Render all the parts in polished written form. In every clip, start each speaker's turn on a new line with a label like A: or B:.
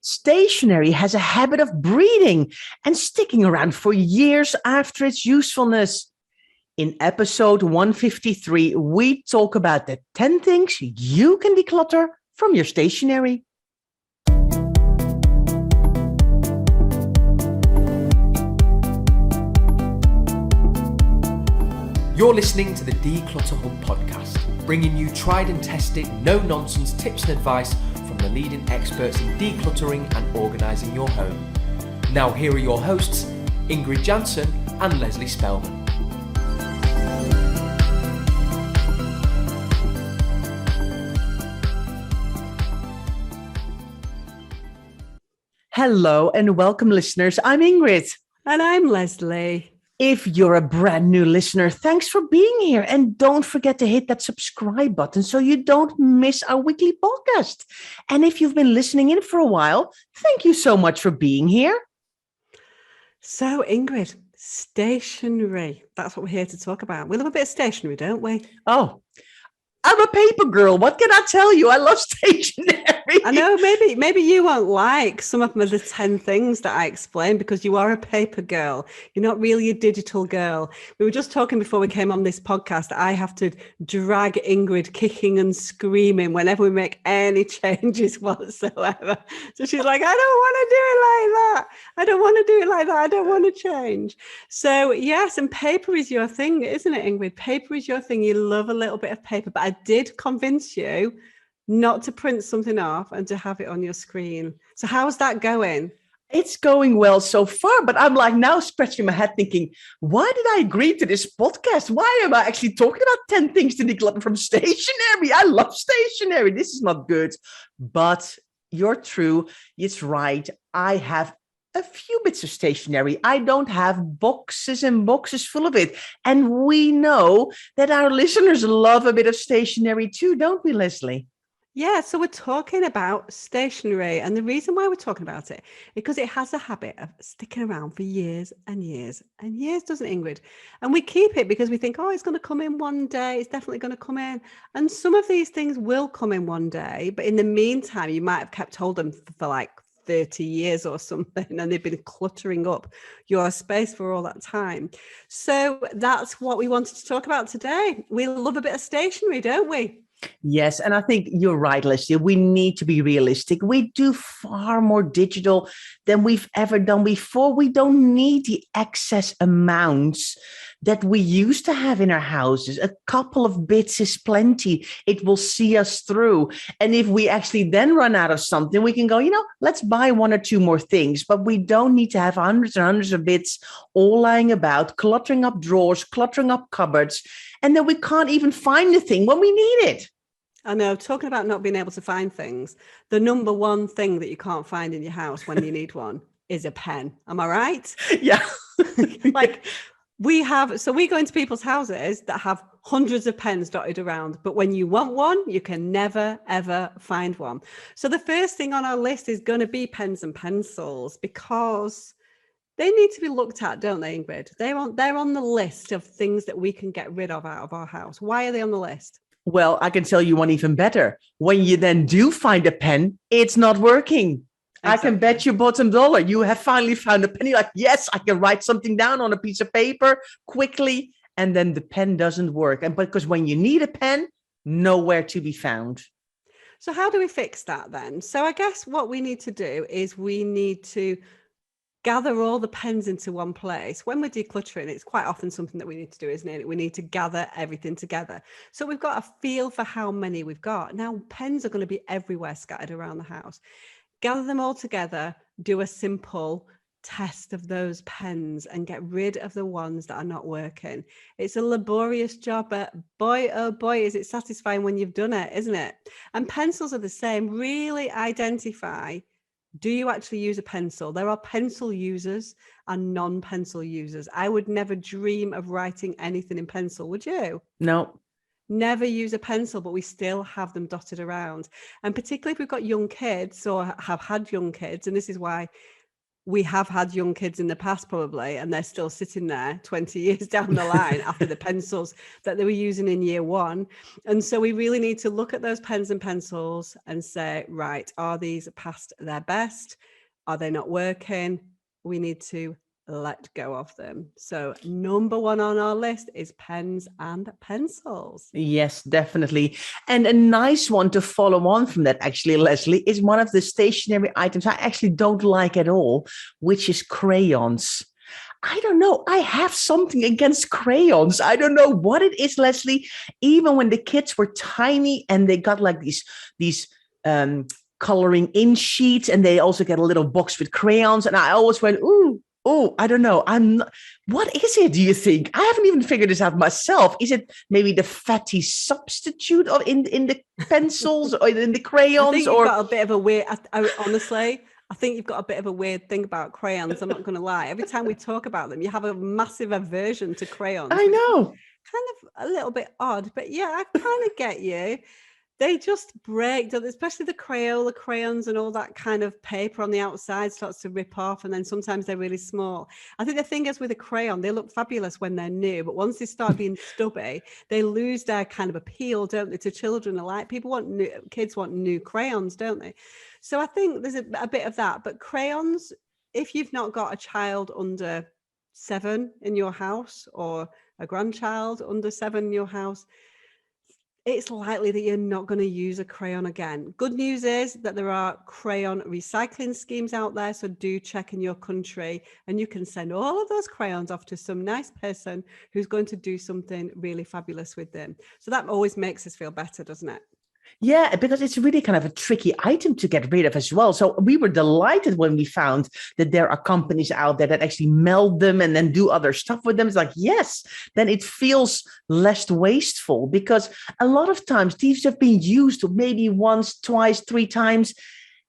A: Stationery has a habit of breeding and sticking around for years after its usefulness. In episode 153, we talk about the 10 things you can declutter from your stationery.
B: You're listening to the ClutterHub podcast, bringing you tried and tested, no-nonsense tips and advice from the leading experts in decluttering and organising your home. Now here are your hosts, Ingrid Jansen and Leslie Spellman.
A: Hello and welcome, listeners. I'm Ingrid.
C: And I'm Leslie.
A: If you're a brand new listener, thanks for being here. And don't forget to hit that subscribe button so you don't miss our weekly podcast. And if you've been listening in for a while, thank you so much for being here.
C: So, Ingrid, stationery. That's what we're here to talk about. We love a bit of stationery, don't we?
A: Oh, I'm a paper girl. What can I tell you? I love stationery.
C: I know maybe you won't like some of them of the 10 things that I explained because you are a paper girl. You're not really a digital girl. We were just talking before we came on this podcast. I have to drag Ingrid kicking and screaming whenever we make any changes whatsoever. So she's like, I don't want to do it like that. I don't want to do it like that. I don't want to change. So yes, and paper is your thing, isn't it, Ingrid? Paper is your thing. You love a little bit of paper, but I did convince you not to print something off and to have it on your screen. So how's that going?
A: It's going well so far, but I'm like now scratching my head thinking, why did I agree to this podcast? Why am I actually talking about 10 things to declutter from stationery? I love stationery. This is not good, but you're true. It's right. I have a few bits of stationery. I don't have boxes and boxes full of it. And we know that our listeners love a bit of stationery too, don't we, Leslie?
C: Yeah, so we're talking about stationery, and the reason why we're talking about it is because it has a habit of sticking around for years and years and years, doesn't it, Ingrid? And we keep it because we think, oh, it's going to come in one day. It's definitely going to come in. And some of these things will come in one day, but in the meantime, you might have kept hold of them for like 30 years or something, and they've been cluttering up your space for all that time. So that's what we wanted to talk about today. We love a bit of stationery, don't we?
A: Yes, and I think you're right, Leslie. We need to be realistic. We do far more digital than we've ever done before. We don't need the excess amounts that we used to have in our houses. A couple of bits is plenty. It will see us through. And if we actually then run out of something, we can go, let's buy one or two more things. But we don't need to have hundreds and hundreds of bits all lying about, cluttering up drawers, cluttering up cupboards. And then we can't even find the thing when we need it.
C: I know, talking about not being able to find things, the number one thing that you can't find in your house when you need one is a pen. Am I right?
A: Yeah.
C: we go into people's houses that have hundreds of pens dotted around, but when you want one, you can never, ever find one. So the first thing on our list is going to be pens and pencils because they need to be looked at, don't they, Ingrid? They're on the list of things that we can get rid of out of our house. Why are they on the list?
A: Well, I can tell you one even better. When you then do find a pen, it's not working. Exactly. I can bet you bottom dollar you have finally found a pen. You're like, yes, I can write something down on a piece of paper quickly, and then the pen doesn't work. And because when you need a pen, nowhere to be found.
C: So how do we fix that then? So I guess what we need to do is we need to gather all the pens into one place. When we're decluttering, it's quite often something that we need to do, isn't it? We need to gather everything together. So we've got a feel for how many we've got. Now, pens are going to be everywhere scattered around the house. Gather them all together, do a simple test of those pens and get rid of the ones that are not working. It's a laborious job, but boy, oh boy, is it satisfying when you've done it, isn't it? And pencils are the same. Really identify, do you actually use a pencil? There are pencil users and non-pencil users. I would never dream of writing anything in pencil, would you?
A: No.
C: Never use a pencil, but we still have them dotted around. And particularly if we've got young kids or have had young kids, and this is why we have had young kids in the past probably, and they're still sitting there 20 years down the line after the pencils that they were using in year one. And so we really need to look at those pens and pencils and say, right, are these past their best? Are they not working? We need to let go of them. So number one on our list is pens and pencils.
A: Yes, definitely. And a nice one to follow on from that, actually, Leslie, is one of the stationery items I actually don't like at all, which is crayons. I don't know. I have something against crayons. I don't know what it is, Leslie. Even when the kids were tiny and they got like these coloring in sheets, and they also get a little box with crayons, and I always went, ooh. Oh, I don't know. What is it, do you think? I haven't even figured this out myself. Is it maybe the fatty substitute of in the pencils or in the crayons?
C: I think you've got a bit of a weird, honestly, I think you've got a bit of a weird thing about crayons. I'm not going to lie. Every time we talk about them, you have a massive aversion to crayons.
A: I know.
C: Kind of a little bit odd, but yeah, I kind of get you. They just break, especially the Crayola crayons, and all that kind of paper on the outside starts to rip off, and then sometimes they're really small. I think the thing is with a crayon, they look fabulous when they're new, but once they start being stubby, they lose their kind of appeal, don't they, to children alike. Kids want new crayons, don't they? So I think there's a bit of that. But crayons, if you've not got a child under 7 in your house or a grandchild under 7 in your house, it's likely that you're not going to use a crayon again. Good news is that there are crayon recycling schemes out there, so do check in your country, and you can send all of those crayons off to some nice person who's going to do something really fabulous with them. So that always makes us feel better, doesn't it?
A: Yeah, because it's really kind of a tricky item to get rid of as well. So we were delighted when we found that there are companies out there that actually melt them and then do other stuff with them. It's like, yes, then it feels less wasteful, because a lot of times these have been used maybe once, twice, 3 times,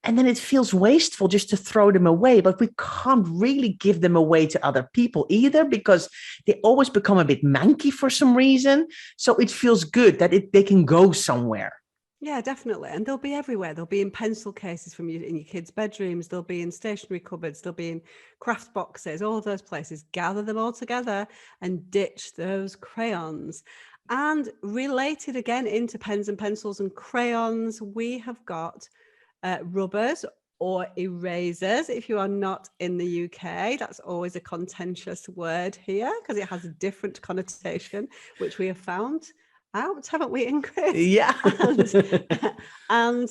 A: and then it feels wasteful just to throw them away. But we can't really give them away to other people either, because they always become a bit manky for some reason. So it feels good that they can go somewhere.
C: Yeah, definitely. And they'll be everywhere. They'll be in pencil cases in your kids' bedrooms. They'll be in stationery cupboards. They'll be in craft boxes, all of those places. Gather them all together and ditch those crayons. And related again into pens and pencils and crayons, we have got rubbers or erasers. If you are not in the UK, that's always a contentious word here because it has a different connotation, which we have found out, haven't we, Ingrid?
A: Yeah.
C: and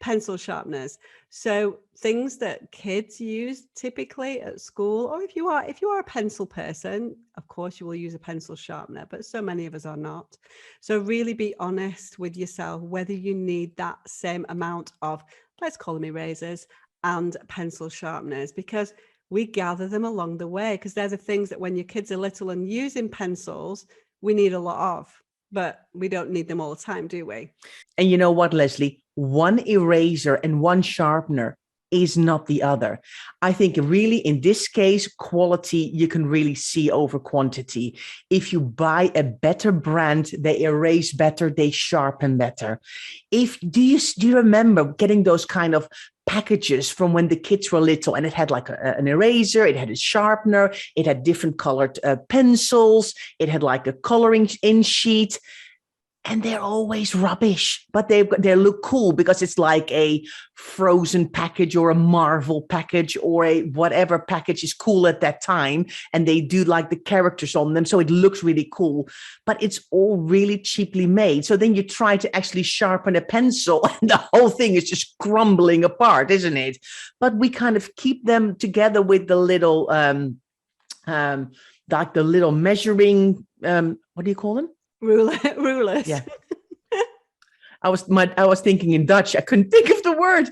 C: pencil sharpeners. So things that kids use typically at school, or if you are a pencil person, of course you will use a pencil sharpener, but so many of us are not. So really be honest with yourself whether you need that same amount of, let's call them erasers, and pencil sharpeners, because we gather them along the way, because they're the things that when your kids are little and using pencils, we need a lot of. But we don't need them all the time, do we?
A: And you know what, Leslie? One eraser and one sharpener is not the other. I think really in this case, quality, you can really see over quantity. If you buy a better brand, they erase better, they sharpen better. Do you remember getting those kind of packages from when the kids were little, and it had like an eraser, it had a sharpener, it had different colored pencils, it had like a coloring in sheet, and they're always rubbish, but they look cool because it's like a Frozen package or a Marvel package or a whatever package is cool at that time, and they do like the characters on them, so it looks really cool, but it's all really cheaply made. So then you try to actually sharpen a pencil and the whole thing is just crumbling apart, isn't it? But we kind of keep them together with the little like the little measuring what do you call them?
C: Rulers.
A: Yeah. I was thinking in Dutch. I couldn't think of the word.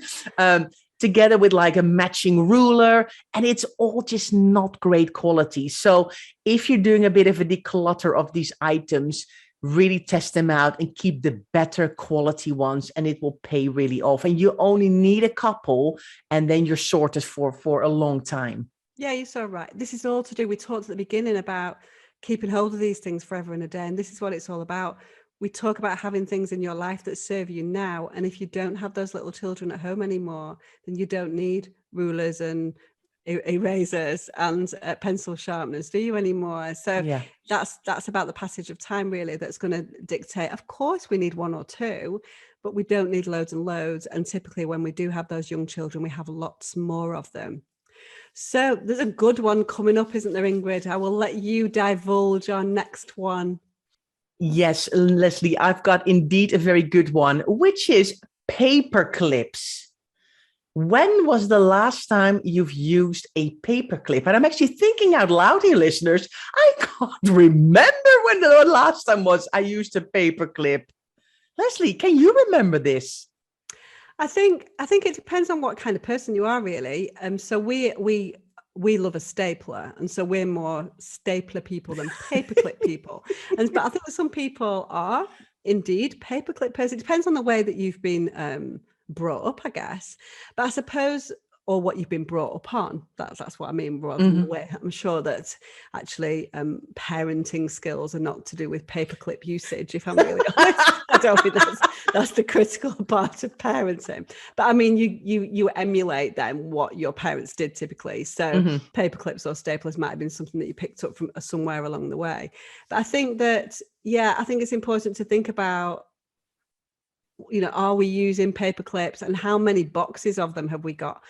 A: Together with like a matching ruler, and it's all just not great quality. So if you're doing a bit of a declutter of these items, really test them out and keep the better quality ones, and it will pay really off. And you only need a couple, and then you're sorted for a long time.
C: Yeah, you're so right. This is all to do, we talked at the beginning about keeping hold of these things forever and a day, and this is what it's all about. We talk about having things in your life that serve you now, and if you don't have those little children at home anymore, then you don't need rulers and erasers and pencil sharpeners, do you anymore? So
A: Yeah.
C: that's about the passage of time, really, that's going to dictate. Of course, we need one or two, but we don't need loads and loads. And typically when we do have those young children, we have lots more of them. So there's a good one coming up, isn't there, Ingrid? I will let you divulge our next one.
A: Yes, Leslie, I've got indeed a very good one, which is paper clips. When was the last time you've used a paper clip? And I'm actually thinking out loud here, listeners. I can't remember when the last time was I used a paper clip. Leslie, can you remember this?
C: I think it depends on what kind of person you are, really. So we love a stapler, and so we're more stapler people than paperclip people. But I think that some people are indeed paperclip person. It depends on the way that you've been brought up, I guess. But I suppose, or what you've been brought up on. That's what I mean, rather than the way. I'm sure that actually parenting skills are not to do with paperclip usage, if I'm really honest. I don't think that's the critical part of parenting. But I mean, you emulate then what your parents did typically. So paperclips or staplers might have been something that you picked up from somewhere along the way. But I think that, I think it's important to think about, are we using paper clips, and how many boxes of them have we got?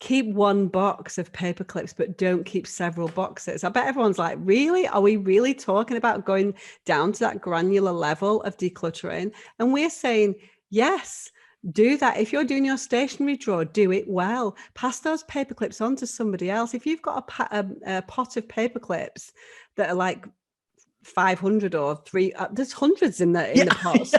C: Keep one box of paper clips, but don't keep several boxes. I bet everyone's like, really? Are we really talking about going down to that granular level of decluttering? And we're saying, yes, do that. If you're doing your stationery drawer, do it well. Pass those paper clips on to somebody else. If you've got a pot of paper clips that are like 500 or 3, there's hundreds in the pots.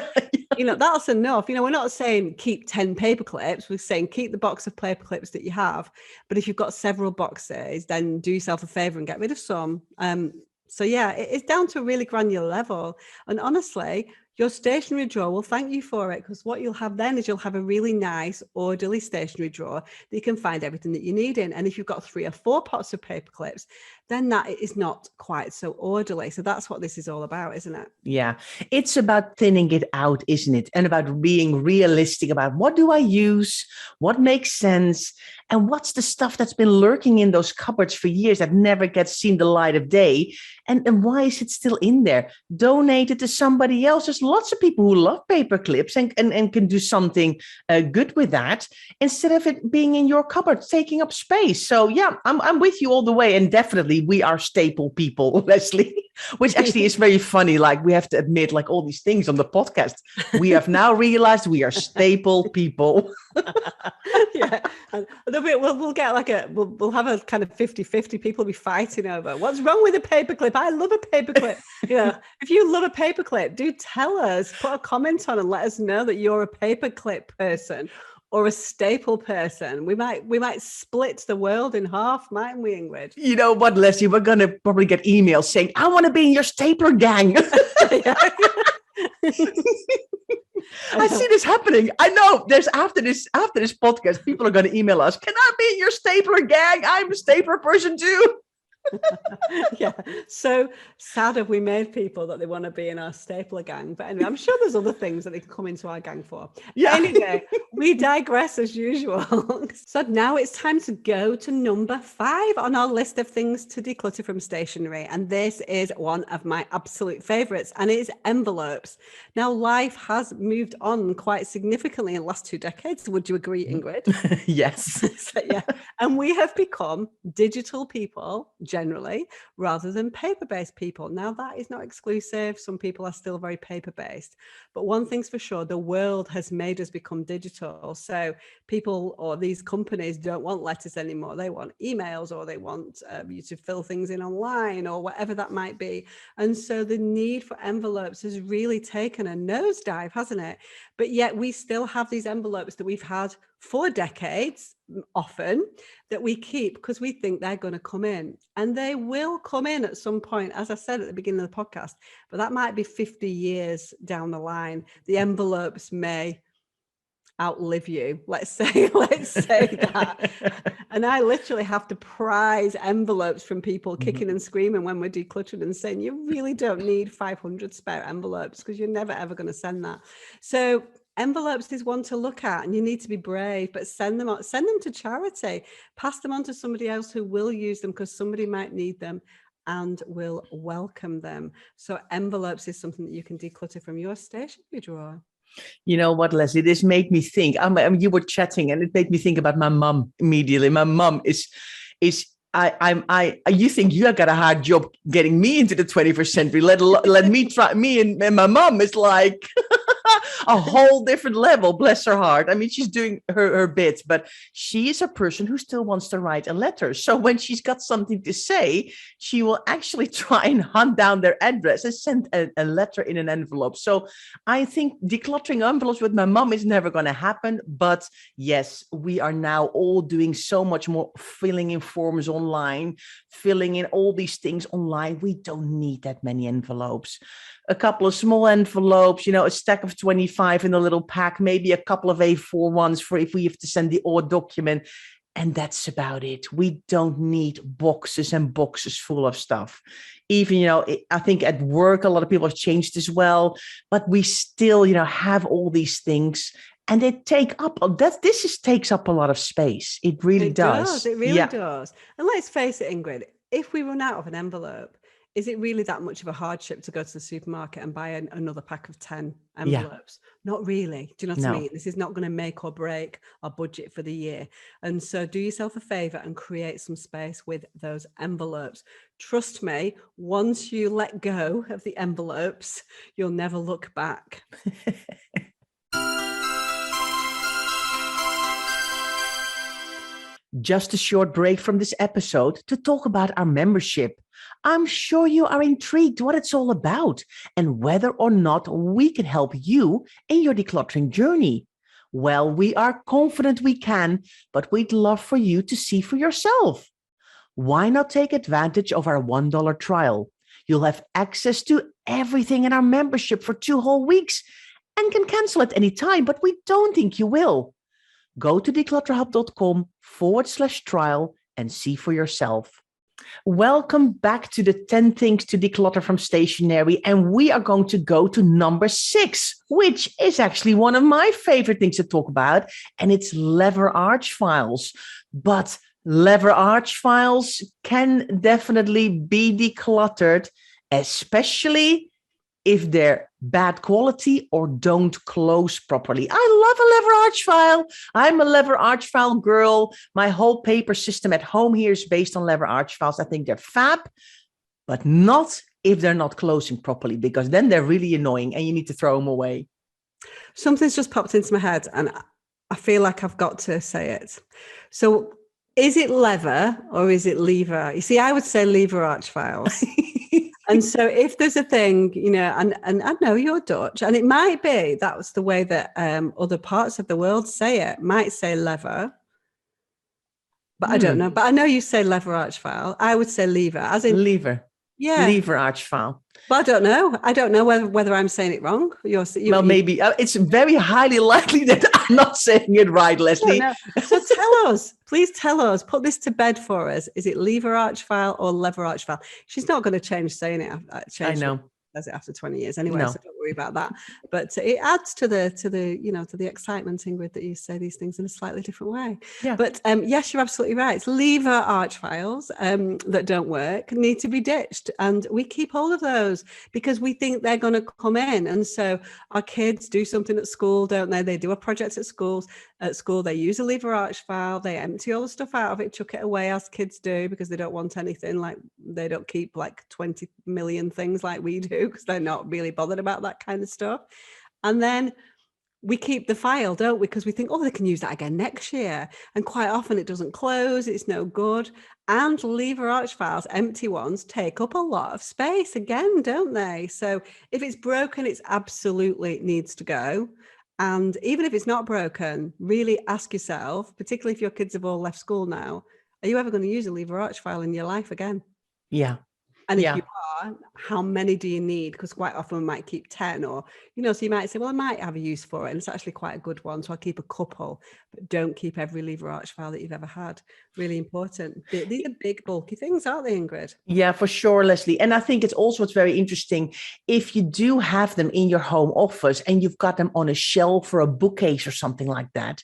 C: That's enough. We're not saying keep 10 paper clips. We're saying keep the box of paper clips that you have. But if you've got several boxes, then do yourself a favor and get rid of some. It's down to a really granular level. And honestly, your stationery drawer will thank you for it, because what you'll have then is you'll have a really nice, orderly stationery drawer that you can find everything that you need in. And if you've got 3 or 4 pots of paper clips, then that is not quite so orderly. So that's what this is all about, isn't it?
A: Yeah, it's about thinning it out, isn't it? And about being realistic about what do I use, what makes sense, and what's the stuff that's been lurking in those cupboards for years that never gets seen the light of day. And why is it still in there? Donate it to somebody else. There's lots of people who love paper clips and can do something good with that, instead of it being in your cupboard, taking up space. So yeah, I'm with you all the way. And definitely we are staple people, Leslie, which actually is very funny. Like, we have to admit, like, all these things on the podcast, we have now realized we are staple people.
C: Yeah. And we'll get like we'll have a kind of 50-50 people be fighting over what's wrong with a paperclip. I love a paperclip. If you love a paperclip, do tell us, put a comment on and let us know that you're a paperclip person or a staple person. We might split the world in half, mightn't we, Ingrid?
A: You know what, Leslie? We're going to probably get emails saying, I want to be in your stapler gang. I see this happening. I know there's after this podcast, people are going to email us. Can I be in your stapler gang? I'm a stapler person too.
C: Yeah, so sad have we made people that they want to be in our stapler gang. But anyway, I'm sure there's other things that they can come into our gang for. Yeah. Anyway, we digress as usual. So now it's time to go to number 5 on our list of things to declutter from stationery. And this is one of my absolute favorites, and it is envelopes. Now, life has moved on quite significantly in the last 2 decades. Would you agree, Ingrid?
A: Yes.
C: So, yeah. And we have become digital people, generally, rather than paper-based people. Now, that is not exclusive. Some people are still very paper-based. But one thing's for sure, the world has made us become digital. So people, or these companies, don't want letters anymore. They want emails, or they want you to fill things in online, or whatever that might be. And so the need for envelopes has really taken a nosedive, hasn't it? But yet we still have these envelopes that we've had for decades, often, that we keep because we think they're going to come in. And they will come in at some point, as I said at the beginning of the podcast, but that might be 50 years down the line. The envelopes may outlive you, let's say that. And I literally have to prize envelopes from people kicking and screaming when we're decluttering and saying, you really don't need 500 spare envelopes because you're never ever going to send that. So Envelopes is one to look at, and you need to be brave, but send them to charity, pass them on to somebody else who will use them, because somebody might need them and will welcome them. So envelopes is something that you can declutter from your stationery drawer.
A: You know what, Leslie, this made me think. You were chatting and it made me think about my mum immediately. My mum is you think you got a hard job getting me into the 21st century. Let me try. Me and my mum is like a whole different level. Bless her heart. I mean, she's doing her bit, but she is a person who still wants to write a letter. So when she's got something to say, she will actually try and hunt down their address and send a letter in an envelope. So I think decluttering envelopes with my mum is never going to happen. But yes, we are now all doing so much more, filling in forms online, filling in all these things online. We don't need that many envelopes. A couple of small envelopes, a stack of 25 in a little pack, maybe a couple of A4 ones for if we have to send the odd document. And that's about it. We don't need boxes and boxes full of stuff. Even, I think at work, a lot of people have changed as well, but we still, have all these things. And they takes up a lot of space. It really does.
C: It really does. And let's face it, Ingrid, if we run out of an envelope, is it really that much of a hardship to go to the supermarket and buy another pack of 10 envelopes? Yeah. Not really. Do you know what I mean? This is not going to make or break our budget for the year. And so do yourself a favor and create some space with those envelopes. Trust me, once you let go of the envelopes, you'll never look back.
A: Just a short break from this episode to talk about our membership. I'm sure you are intrigued what it's all about and whether or not we can help you in your decluttering journey. Well, we are confident we can, but we'd love for you to see for yourself. Why not take advantage of our $1 trial? You'll have access to everything in our membership for 2 whole weeks and can cancel at any time, but we don't think you will. Go to declutterhub.com/trial and see for yourself. Welcome back to the 10 things to declutter from stationery. And we are going to go to number 6, which is actually one of my favorite things to talk about. And it's lever arch files. But lever arch files can definitely be decluttered, especially if they're bad quality or don't close properly. I love a lever arch file. I'm a lever arch file girl. My whole paper system at home here is based on lever arch files. I think they're fab, but not if they're not closing properly, because then they're really annoying and you need to throw them away.
C: Something's just popped into my head and I feel like I've got to say it. So is it lever or is it lever? You see, I would say lever arch files. And so if there's a thing, and I know you're Dutch, and it might be that's the way that other parts of the world say it, might say lever, but I don't know. But I know you say lever arch file. I would say lever, as in
A: lever. Yeah. Lever arch file.
C: Well, I don't know. I don't know whether I'm saying it wrong.
A: Maybe. It's very highly likely that I'm not saying it right, Leslie.
C: So tell us, please tell us, put this to bed for us. Is it lever arch file or lever arch file? She's not going to change saying it.
A: I know.
C: Does it after 20 years anyway,
A: no.
C: So don't worry about that. But it adds to the excitement, Ingrid, that you say these things in a slightly different way.
A: Yeah.
C: But yes, you're absolutely right. It's lever arch files that don't work need to be ditched, and we keep hold of those because we think they're going to come in. And so our kids do something at school, don't they? They do a project at school. They use a lever arch file. They empty all the stuff out of it, chuck it away, as kids do, because they don't want anything. Like they don't keep like 20 million things like we do, because they're not really bothered about that kind of stuff. And then we keep the file, don't we? Because we think, they can use that again next year. And quite often it doesn't close. It's no good. And lever arch files, empty ones, take up a lot of space again, don't they? So if it's broken, it absolutely needs to go. And even if it's not broken, really ask yourself, particularly if your kids have all left school now, are you ever going to use a lever arch file in your life again?
A: Yeah.
C: And if you how many do you need? Because quite often we might keep 10 or, so you might say, well, I might have a use for it. And it's actually quite a good one. So I'll keep a couple, but don't keep every lever arch file that you've ever had. Really important. These are big, bulky things, aren't they, Ingrid?
A: Yeah, for sure, Leslie. And I think it's very interesting if you do have them in your home office and you've got them on a shelf or a bookcase or something like that.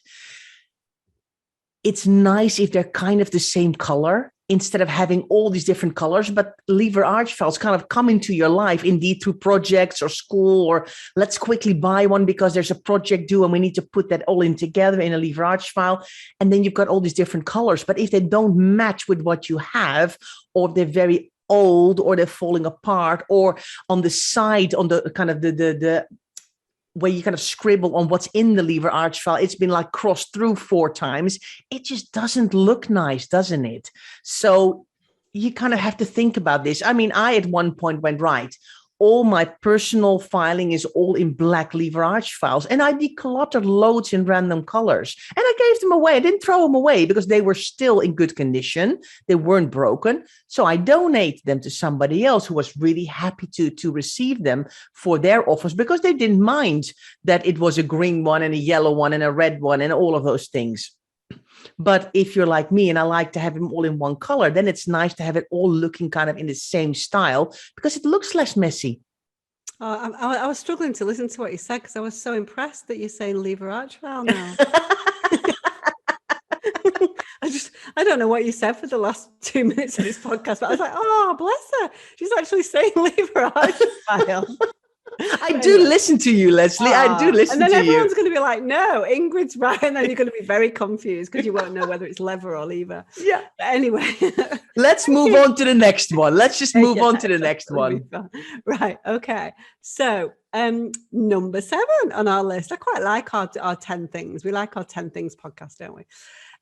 A: It's nice if they're kind of the same color instead of having all these different colors, but lever arch files kind of come into your life indeed through projects or school, or let's quickly buy one because there's a project due and we need to put that all in together in a lever arch file. And then you've got all these different colors. But if they don't match with what you have, or they're very old, or they're falling apart, or on the side, on the kind of the where you kind of scribble on what's in the lever arch file, it's been like crossed through 4 times. It just doesn't look nice, doesn't it? So you kind of have to think about this. I mean, I at one point went, right, all my personal filing is all in black lever arch files. And I decluttered loads in random colors. And I gave them away. I didn't throw them away because they were still in good condition. They weren't broken. So I donated them to somebody else who was really happy to receive them for their office because they didn't mind that it was a green one and a yellow one and a red one and all of those things. But if you're like me and I like to have them all in one color, then it's nice to have it all looking kind of in the same style because it looks less messy.
C: I was struggling to listen to what you said because I was so impressed that you're saying lever arch file now. I don't know what you said for the last 2 minutes of this podcast, but I was like, oh, bless her. She's actually saying lever arch file.
A: I do listen to you, Leslie. I do listen to you.
C: And then everyone's going to be like, no, Ingrid's right. And then you're going to be very confused because you won't know whether it's lever or lever.
A: Yeah.
C: But anyway.
A: Let's move on to the next one. Let's just move on to the next one.
C: Right. Okay. So number 7 on our list. I quite like our 10 things. We like our 10 things podcast, don't we?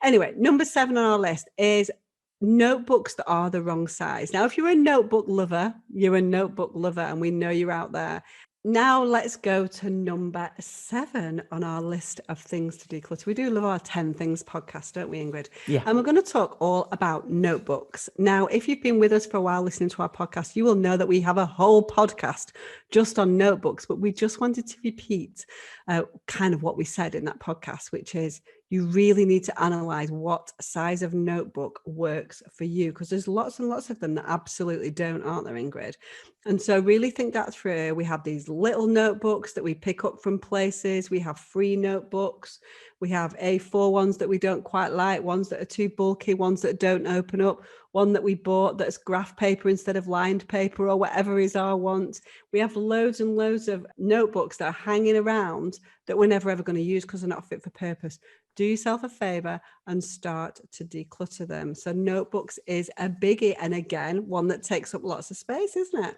C: Anyway, number 7 on our list is notebooks that are the wrong size. Now, if you're a notebook lover, and we know you're out there. Now let's go to number 7 on our list of things to declutter. We do love our 10 things podcast, don't we, Ingrid?
A: Yeah.
C: And we're going to talk all about notebooks. Now, if you've been with us for a while listening to our podcast, you will know that we have a whole podcast just on notebooks, but we just wanted to repeat kind of what we said in that podcast, which is you really need to analyze what size of notebook works for you, because there's lots and lots of them that absolutely don't, aren't there, Ingrid? And so really think that through. We have these little notebooks that we pick up from places. We have free notebooks. We have A4 ones that we don't quite like, ones that are too bulky, ones that don't open up, one that we bought that's graph paper instead of lined paper or whatever is our want. We have loads and loads of notebooks that are hanging around that we're never ever going to use because they're not fit for purpose. Do yourself a favor and start to declutter them. So notebooks is a biggie. And again, one that takes up lots of space, isn't it?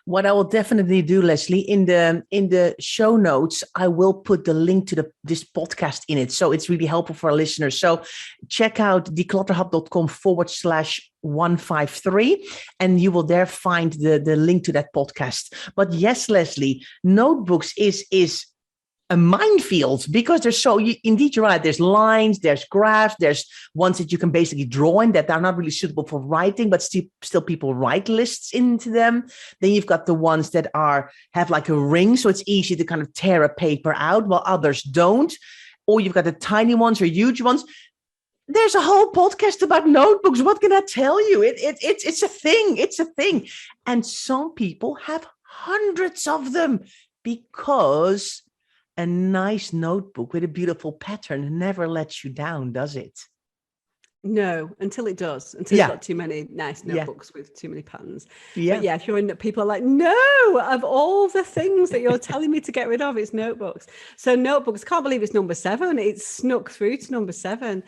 A: What I will definitely do, Leslie, in the show notes, I will put the link to this podcast in it. So it's really helpful for our listeners. So check out declutterhub.com/153, and you will there find the link to that podcast. But yes, Leslie, notebooks is a minefield because there's indeed, you're right. There's lines, there's graphs, there's ones that you can basically draw in that are not really suitable for writing, but still people write lists into them. Then you've got the ones that have like a ring, so it's easy to kind of tear a paper out while others don't. Or you've got the tiny ones or huge ones. There's a whole podcast about notebooks. What can I tell you? It's a thing. It's a thing. And some people have hundreds of them because a nice notebook with a beautiful pattern never lets you down, does it?
C: No, until it does. Until you've got too many nice notebooks with too many patterns. Yeah. But if you're in, people are like, no, of all the things that you're telling me to get rid of, it's notebooks. So notebooks, can't believe it's number 7. It's snuck through to number 7.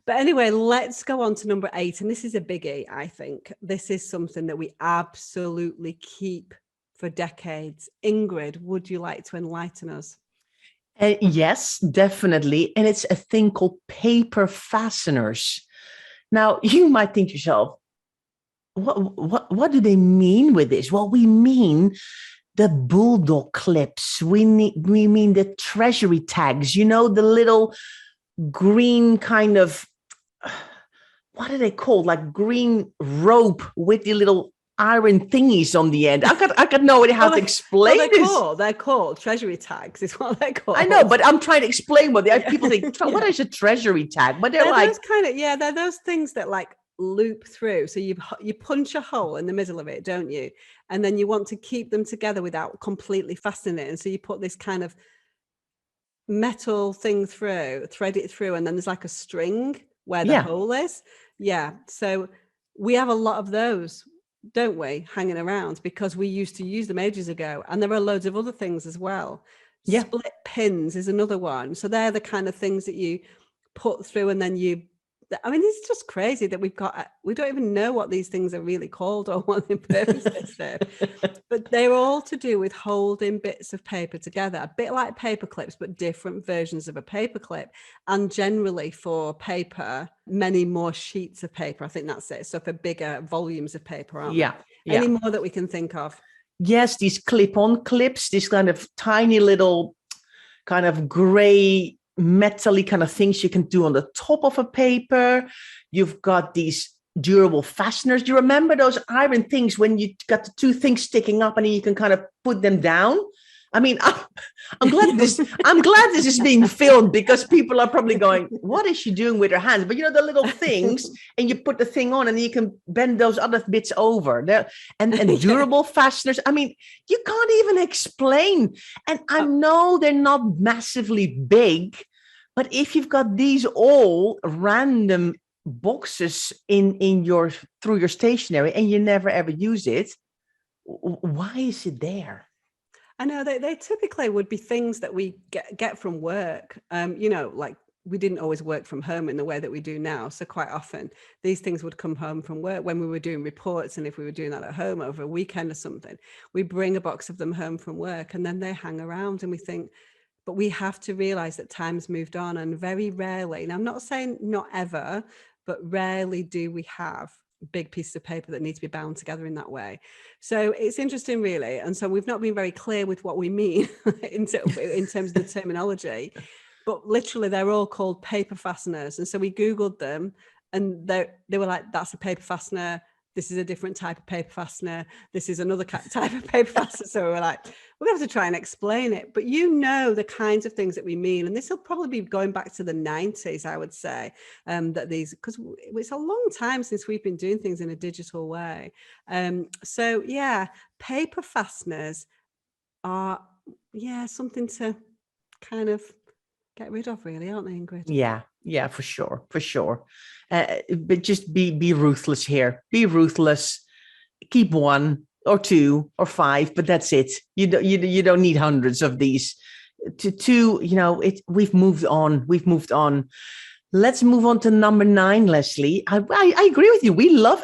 C: But anyway, let's go on to number 8. And this is a biggie, I think. This is something that we absolutely keep for decades. Ingrid, would you like to enlighten us?
A: Yes, definitely. And it's a thing called paper fasteners. Now, you might think to yourself, what do they mean with this? Well, we mean the bulldog clips. We mean the Treasury tags, the little green kind of, what are they called? Like green rope with the little iron thingies on the end. I got no idea how to explain this.
C: They're called Treasury tags is what they're called.
A: I know, but I'm trying to explain what people think. What is a Treasury tag? But they're like
C: they're those things that like loop through. So you punch a hole in the middle of it, don't you? And then you want to keep them together without completely fastening it. And so you put this kind of metal thing through, thread it through, and then there's like a string where the hole is. Yeah. So we have a lot of those, don't we, hanging around, because we used to use them ages ago. And there are loads of other things as well. Yeah. Split pins is another one. So they're the kind of things that you put through, and then it's just crazy that we don't even know what these things are really called or what their purpose is there. But they're all to do with holding bits of paper together, a bit like paper clips, but different versions of a paper clip. And generally for paper, many more sheets of paper. I think that's it. So for bigger volumes of paper, aren't we? Any more that we can think of?
A: Yes, these clip-on clips, these kind of tiny little kind of gray metal-y kind of things you can do on the top of a paper. You've got these durable fasteners. Do you remember those iron things when you got the two things sticking up and you can kind of put them down? I mean, I'm glad this is being filmed, because people are probably going, what is she doing with her hands? But the little things, and you put the thing on and you can bend those other bits over there, and durable fasteners. I mean, you can't even explain. And I know they're not massively big, but if you've got these all random boxes through your stationery and you never ever use it, why is it there?
C: I know they typically would be things that we get from work. Like we didn't always work from home in the way that we do now. So quite often these things would come home from work when we were doing reports. And if we were doing that at home over a weekend or something, we bring a box of them home from work, and then they hang around, and we think, but we have to realize that time's moved on, and very rarely, and I'm not saying not ever, but rarely do we have big pieces of paper that need to be bound together in that way. So it's interesting, really. And so we've not been very clear with what we mean in terms of the terminology, but literally they're all called paper fasteners. And so we Googled them, and they were like, that's a paper fastener. This is a different type of paper fastener. This is another type of paper fastener. So we were like, we're going to have to try and explain it. But the kinds of things that we mean. And this will probably be going back to the 90s, I would say, because it's a long time since we've been doing things in a digital way. Paper fasteners are, something to kind of get rid of, really, aren't they, Ingrid?
A: Yeah, for sure. But just be ruthless here. Be ruthless. Keep one or two or five, but that's it. You don't need hundreds of these. We've moved on. Let's move on to number 9, Leslie. I agree with you.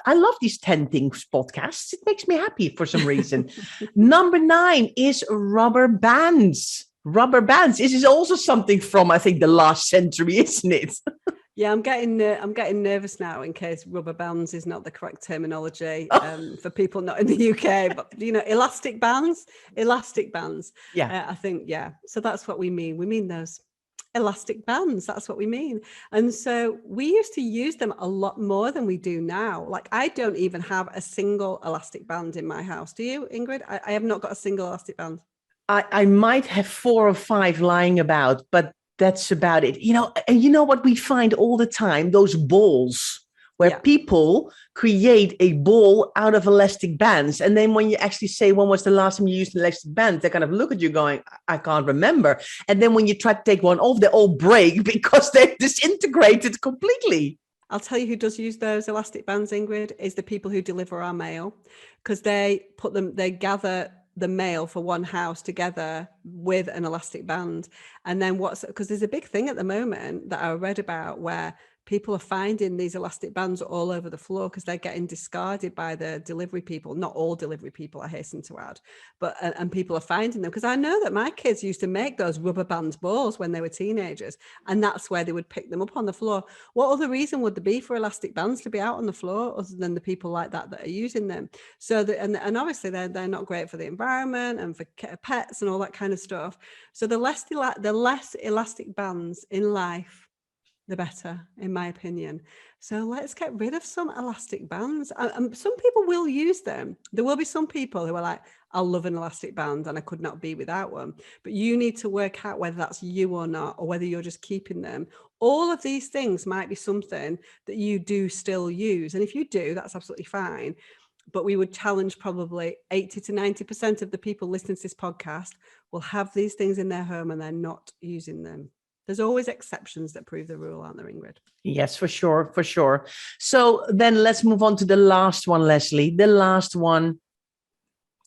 A: I love these 10 things podcasts. It makes me happy for some reason. Number 9 is rubber bands. Rubber bands. This is also something from, I think, the last century, isn't it?
C: Yeah, I'm getting nervous now in case rubber bands is not the correct terminology for people not in the UK. But elastic bands. Yeah, I think So that's what we mean. We mean those elastic bands. That's what we mean. And so we used to use them a lot more than we do now. Like I don't even have a single elastic band in my house. Do you, Ingrid? I have not got a single elastic band.
A: I might have 4 or 5 lying about, but that's about it. And you know what we find all the time? Those balls where people create a ball out of elastic bands. And then when you actually say, when was the last time you used an elastic band? They kind of look at you going, I can't remember. And then when you try to take one off, they all break because they're disintegrated completely.
C: I'll tell you who does use those elastic bands, Ingrid, is the people who deliver our mail, because they gather the mail for one house together with an elastic band. And then because there's a big thing at the moment that I read about where people are finding these elastic bands all over the floor because they're getting discarded by the delivery people. Not all delivery people, I hasten to add, but and people are finding them, because I know that my kids used to make those rubber band balls when they were teenagers, and that's where they would pick them up on the floor. What other reason would there be for elastic bands to be out on the floor other than the people like that are using them? So and obviously they're not great for the environment and for pets and all that kind of stuff. So the less elastic bands in life, the better, in my opinion. So let's get rid of some elastic bands. Some people will use them. There will be some people who are like, I love an elastic band and I could not be without one. But you need to work out whether that's you or not, or whether you're just keeping them. All of these things might be something that you do still use. And if you do, that's absolutely fine. But we would challenge probably 80 to 90% of the people listening to this podcast will have these things in their home and they're not using them. There's always exceptions that prove the rule, aren't there, Ingrid?
A: Yes, for sure, for sure. So then let's move on to the last one, Leslie. The last one,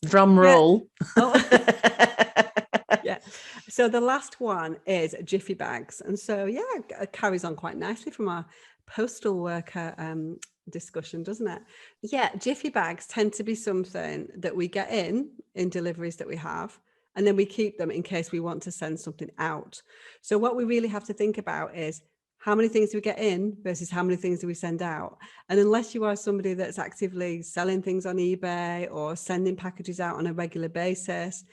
A: drum roll.
C: Yeah. Oh. Yeah. So the last one is Jiffy bags. And so, yeah, it carries on quite nicely from our postal worker discussion, doesn't it? Yeah, Jiffy bags tend to be something that we get in deliveries that we have. And then we keep them in case we want to send something out. So what we really have to think about is how many things do we get in versus how many things do we send out? And unless you are somebody that's actively selling things on eBay or sending packages out on a regular basis,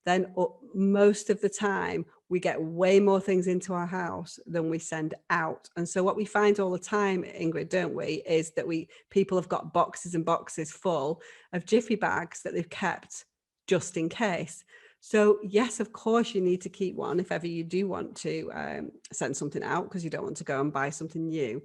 C: then most of the time we get way more things into our house than we send out. And so what we find all the time, Ingrid, don't we, is that people have got boxes and boxes full of Jiffy bags that they've kept just in case. So yes, of course, you need to keep one if ever you do want to send something out, because you don't want to go and buy something new,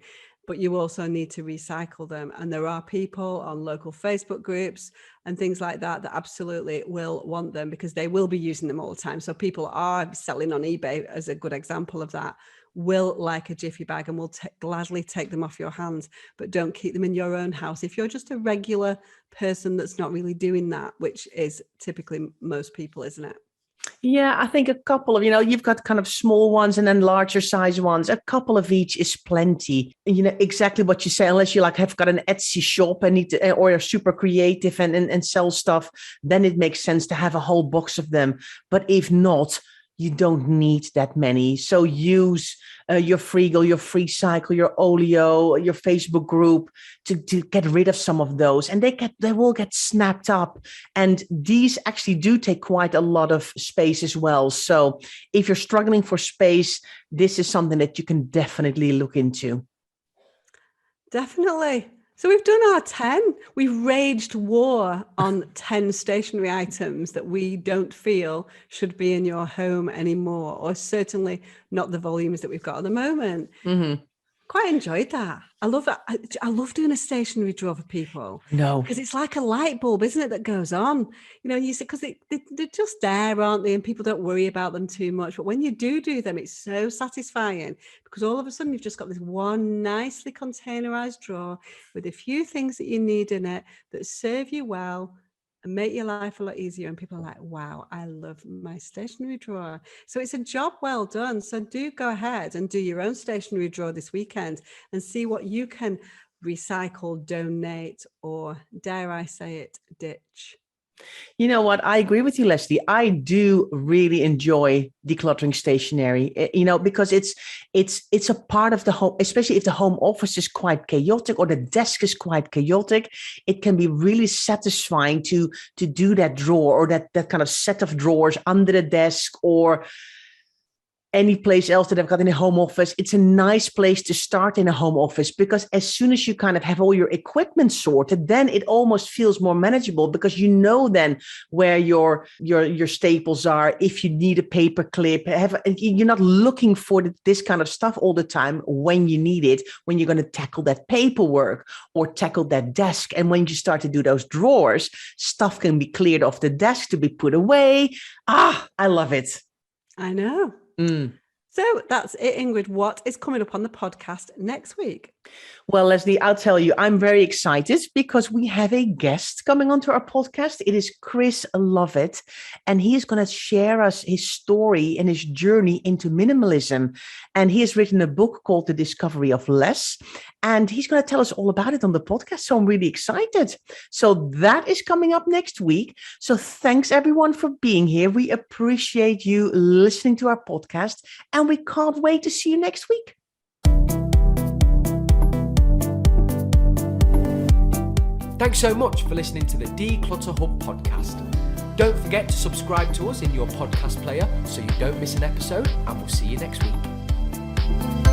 C: but you also need to recycle them. And there are people on local Facebook groups and things like that that absolutely will want them because they will be using them all the time. So people are selling on eBay as a good example of that, will like a Jiffy bag and will gladly take them off your hands, but don't keep them in your own house. If you're just a regular person that's not really doing that, which is typically most people, isn't it?
A: Yeah, I think a couple of, you've got kind of small ones and then larger size ones. A couple of each is plenty. Exactly what you say, unless you have got an Etsy shop and or you're super creative and sell stuff, then it makes sense to have a whole box of them. But if not, you don't need that many. So use your Freegal, your FreeCycle, your Olio, your Facebook group to get rid of some of those. And they will get snapped up. And these actually do take quite a lot of space as well. So if you're struggling for space, this is something that you can definitely look into.
C: Definitely. So we've done our 10. We've waged war on 10 stationery items that we don't feel should be in your home anymore, or certainly not the volumes that we've got at the moment. Mm-hmm. Quite enjoyed that. I love that. I love doing a stationery drawer for people.
A: No.
C: Because it's like a light bulb, isn't it, that goes on? You see, because they're just there, aren't they? And people don't worry about them too much. But when you do them, it's so satisfying because all of a sudden you've just got this one nicely containerized drawer with a few things that you need in it that serve you well and make your life a lot easier. And people are like, wow, I love my stationery drawer. So it's a job well done. So do go ahead and do your own stationery drawer this weekend and see what you can recycle, donate, or dare I say it, ditch.
A: You know what? I agree with you, Leslie. I do really enjoy decluttering stationery, because it's a part of the home, especially if the home office is quite chaotic or the desk is quite chaotic. It can be really satisfying to do that drawer or that kind of set of drawers under the desk or any place else that I've got in a home office. It's a nice place to start in a home office because as soon as you kind of have all your equipment sorted, then it almost feels more manageable because then where your staples are. If you need a paper clip, you're not looking for this kind of stuff all the time when you need it, when you're going to tackle that paperwork or tackle that desk. And when you start to do those drawers, stuff can be cleared off the desk to be put away. I love it.
C: I know.
A: Mm.
C: So that's it, Ingrid. What is coming up on the podcast next week?
A: Well, Leslie, I'll tell you, I'm very excited because we have a guest coming onto our podcast. It is Chris Lovett, and he is going to share us his story and his journey into minimalism. And he has written a book called The Discovery of Less, and he's going to tell us all about it on the podcast. So I'm really excited. So that is coming up next week. So thanks everyone for being here. We appreciate you listening to our podcast, and we can't wait to see you next week.
B: Thanks so much for listening to the Declutter Hub podcast. Don't forget to subscribe to us in your podcast player so you don't miss an episode, and we'll see you next week.